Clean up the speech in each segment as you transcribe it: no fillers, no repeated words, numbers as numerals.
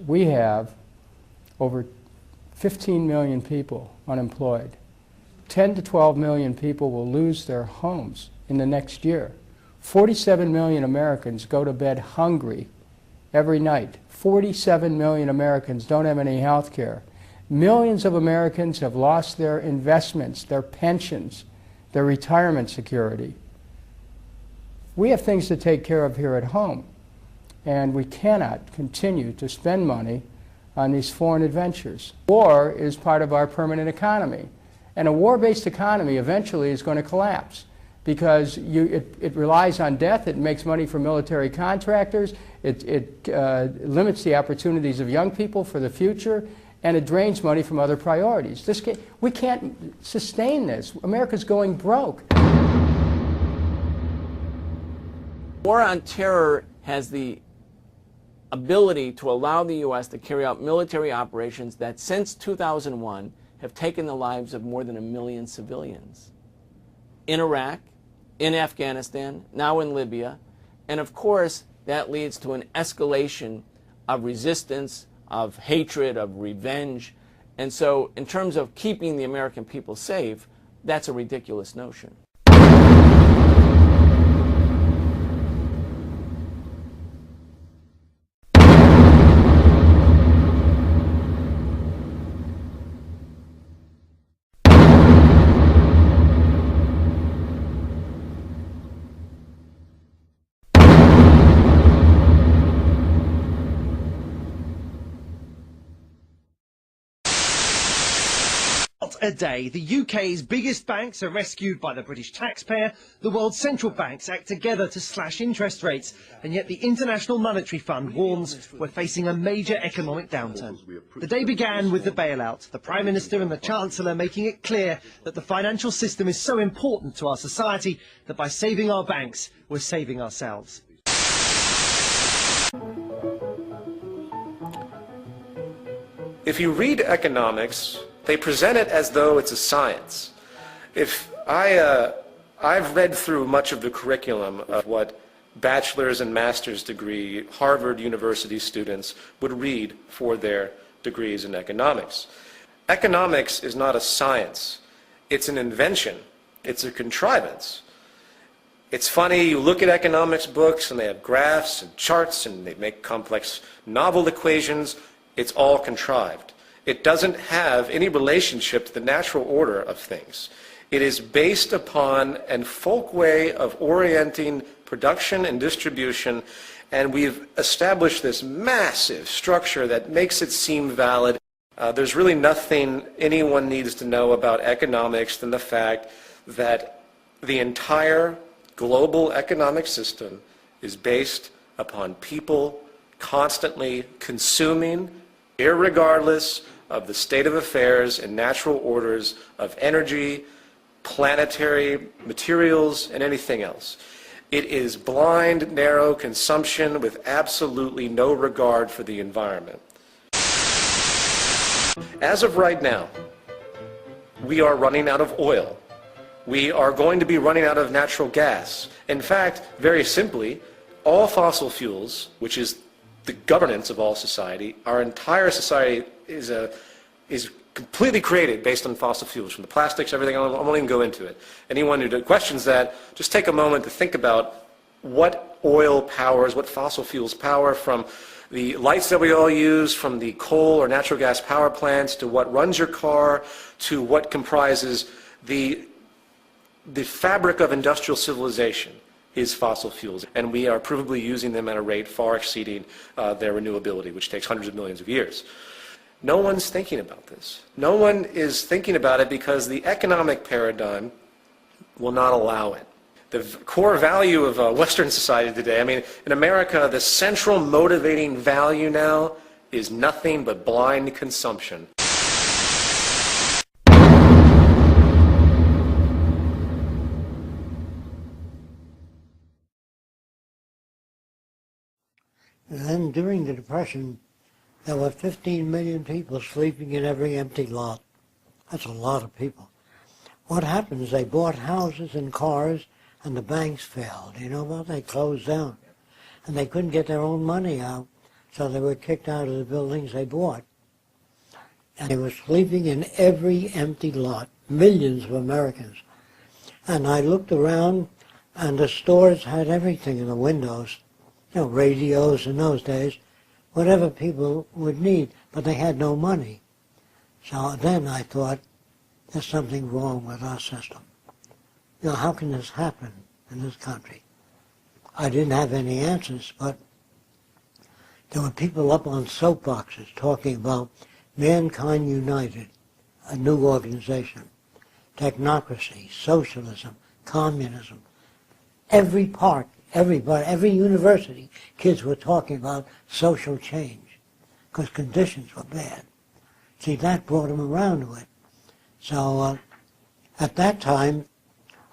We have over 15 million people unemployed. 10 to 12 million people will lose their homes in the next year. 47 million Americans go to bed hungry every night. 47 million Americans don't have any health care. Millions of Americans have lost their investments, their pensions, their retirement security. We have things to take care of here at home, and we cannot continue to spend money on these foreign adventures. War is part of our permanent economy, and a war-based economy eventually is going to collapse because it relies on death, it makes money for military contractors, it limits the opportunities of young people for the future, and it drains money from other priorities. We can't sustain this. America's going broke. War on terror has the ability to allow the U.S. to carry out military operations that since 2001 have taken the lives of more than 1 million civilians. In Iraq, in Afghanistan, now in Libya, and of course that leads to an escalation of resistance, of hatred, of revenge. And so in terms of keeping the American people safe, that's a ridiculous notion. A day, the UK's biggest banks are rescued by the British taxpayer, the world's central banks act together to slash interest rates, and yet the International Monetary Fund warns we're facing a major economic downturn. The day began with the bailout, the Prime Minister and the Chancellor making it clear that the financial system is so important to our society that by saving our banks, we're saving ourselves. If you read economics, they present it as though it's a science. I've read through much of the curriculum of what bachelor's and master's degree Harvard University students would read for their degrees in economics. Economics is not a science. It's an invention. It's a contrivance. It's funny, you look at economics books and they have graphs and charts and they make complex novel equations. It's all contrived. It doesn't have any relationship to the natural order of things. It is based upon a folk way of orienting production and distribution, and we've established this massive structure that makes it seem valid. There's really nothing anyone needs to know about economics than the fact that the entire global economic system is based upon people constantly consuming, irregardless of the state of affairs and natural orders of energy, planetary materials, and anything else. It is blind, narrow consumption with absolutely no regard for the environment. As of right now, we are running out of oil. We are going to be running out of natural gas. In fact, very simply, all fossil fuels, which is the governance of all society, our entire society is completely created based on fossil fuels, from the plastics, everything. I won't even go into it. Anyone who questions that, just take a moment to think about what oil powers, what fossil fuels power, from the lights that we all use, from the coal or natural gas power plants, to what runs your car, to what comprises the fabric of industrial civilization is fossil fuels. And we are provably using them at a rate far exceeding their renewability, which takes hundreds of millions of years. No one's thinking about this. No one is thinking about it because the economic paradigm will not allow it. The core value of Western society today, I mean, in America, the central motivating value now is nothing but blind consumption. And then during the Depression, there were 15 million people sleeping in every empty lot. That's a lot of people. What happened is they bought houses and cars, and the banks failed. You know what? They closed down. And they couldn't get their own money out. So they were kicked out of the buildings they bought. And they were sleeping in every empty lot, millions of Americans. And I looked around, and the stores had everything in the windows, you know, radios in those days, whatever people would need, but they had no money. So then I thought, there's something wrong with our system. You know, how can this happen in this country? I didn't have any answers, but there were people up on soapboxes talking about Mankind United, a new organization, technocracy, socialism, communism. Every park, everybody, every university, kids were talking about social change because conditions were bad. See, that brought them around to it. So at that time,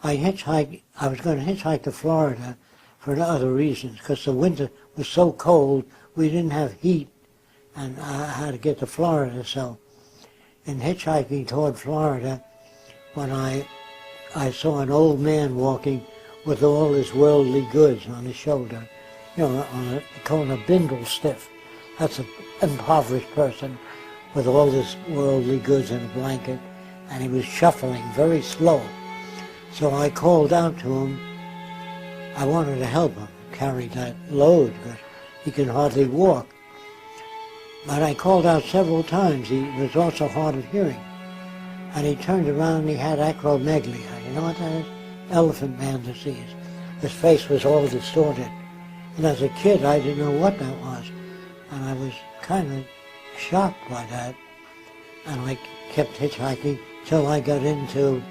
I was going to hitchhike to Florida for other reasons because the winter was so cold, we didn't have heat, and I had to get to Florida. So in hitchhiking toward Florida, when I saw an old man walking with all his worldly goods on his shoulder, you know, called a bindle stiff. That's an impoverished person with all his worldly goods in a blanket, and he was shuffling very slow. So I called out to him. I wanted to help him carry that load because he could hardly walk. But I called out several times. He was also hard of hearing. And he turned around and he had acromegaly. You know what that is? Elephant man disease. His face was all distorted. And as a kid, I didn't know what that was. And I was kind of shocked by that. And I kept hitchhiking till I got into,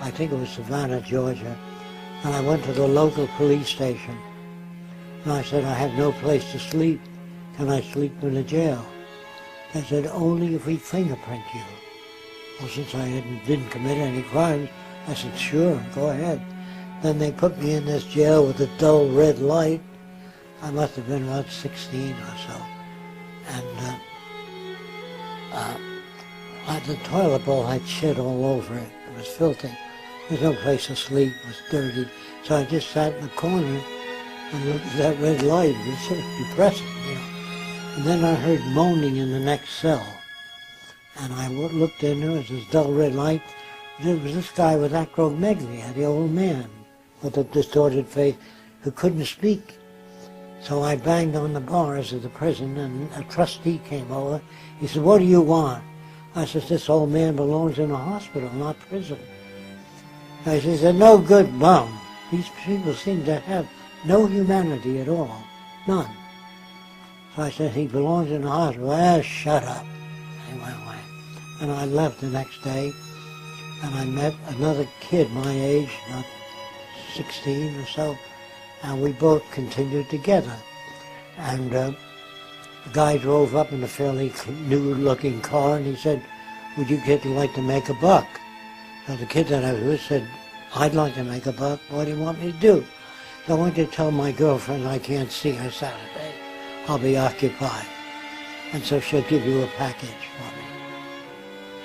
I think it was Savannah, Georgia. And I went to the local police station. And I said, I have no place to sleep. Can I sleep in a jail? They said, only if we fingerprint you. Well, since I didn't commit any crimes, I said, sure, go ahead. Then they put me in this jail with a dull red light. I must have been about 16 or so. And the toilet bowl had shit all over it. It was filthy. There was no place to sleep. It was dirty. So I just sat in the corner and looked at that red light. It was sort of depressing, you know. And then I heard moaning in the next cell. And I looked in, there was this dull red light. There was this guy with acromegaly, the old man with a distorted face who couldn't speak. So I banged on the bars of the prison, and a trustee came over. He said, what do you want? I said, this old man belongs in a hospital, not prison. And he said, no good bum. These people seem to have no humanity at all, none. So I said, he belongs in a hospital. Ah, shut up. He went away. And I left the next day, and I met another kid my age, not 16 or so, and we both continued together. And the guy drove up in a fairly new-looking car, and he said, would you kids like to make a buck? So the kid that I was with said, I'd like to make a buck. What do you want me to do? So I went to tell my girlfriend I can't see her Saturday. I'll be occupied. And so she'll give you a package for me.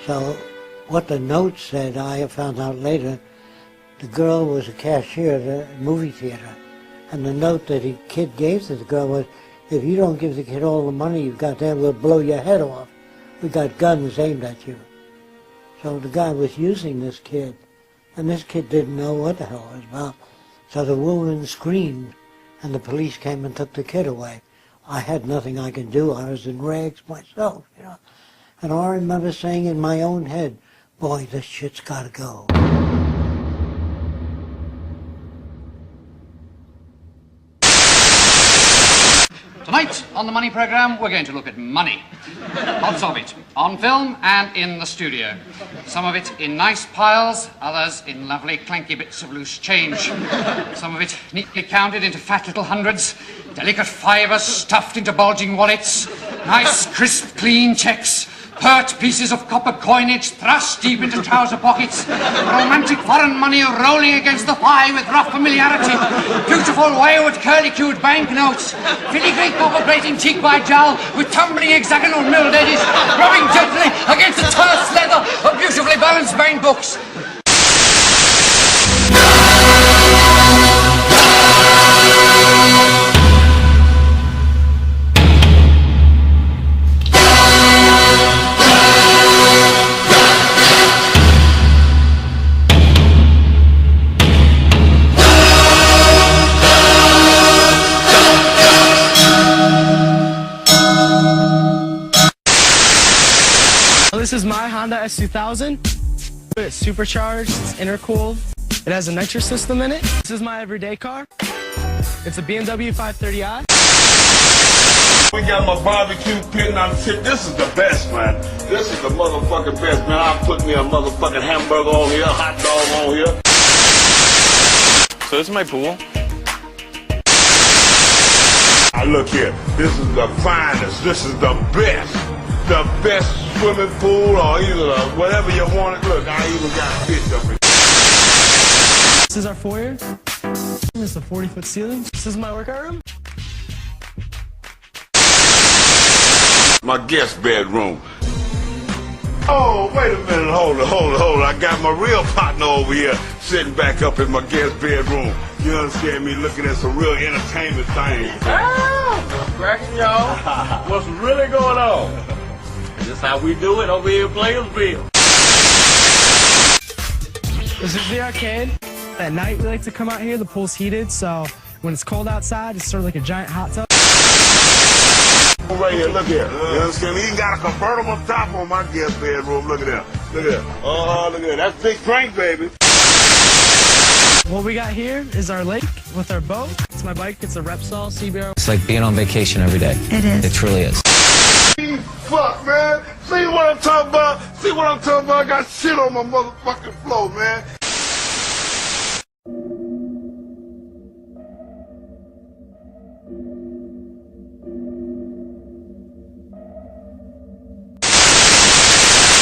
So what the note said, I found out later, the girl was a cashier at a movie theater. And the note that the kid gave to the girl was, if you don't give the kid all the money you've got there, we'll blow your head off. We got guns aimed at you. So the guy was using this kid, and this kid didn't know what the hell it was about. So the woman screamed, and the police came and took the kid away. I had nothing I could do. I was in rags myself, you know. And I remember saying in my own head, boy, this shit's got to go. Tonight on the Money Programme, we're going to look at money. Lots of it, on film and in the studio. Some of it in nice piles, others in lovely clanky bits of loose change. Some of it neatly counted into fat little hundreds, delicate fivers stuffed into bulging wallets, nice crisp clean checks, pert pieces of copper coinage thrust deep into trouser pockets, romantic foreign money rolling against the thigh with rough familiarity, beautiful wayward curly-cued banknotes, filigree copper grating cheek by jowl with tumbling hexagonal milled edges, rubbing gently against the terse leather of beautifully balanced bank books. is my Honda S2000. It's supercharged, it's intercooled. It has a nitrous system in it. This is my everyday car. It's a BMW 530i. We got my barbecue pit on the tip. This is the best, man. This is the motherfucking best, man. I'll put me a motherfucking hamburger on here, hot dog on here. So this is my pool. Now look here. This is the finest. This is the best. The best swimming pool or either whatever you want it. Look, I even got fish up here. This is our foyer. This is a 40-foot ceiling. This is my workout room. My guest bedroom. Oh, wait a minute. Hold it. I got my real partner over here sitting back up in my guest bedroom. You understand me? Looking at some real entertainment things. What's cracking, y'all? What's really going on? This is how we do it over here in Playersville. This is the arcade. At night, we like to come out here. The pool's heated, so when it's cold outside, it's sort of like a giant hot tub. Right here, look here. You understand me? He got a convertible top on my guest bedroom. Look at that. Look at that. Oh, look at that. That's big crank, baby. What we got here is our lake with our boat. It's my bike. It's a Repsol CBR. It's like being on vacation every day. It is. It truly is. Fuck, man. See what I'm talking about? I got shit on my motherfucking floor, man.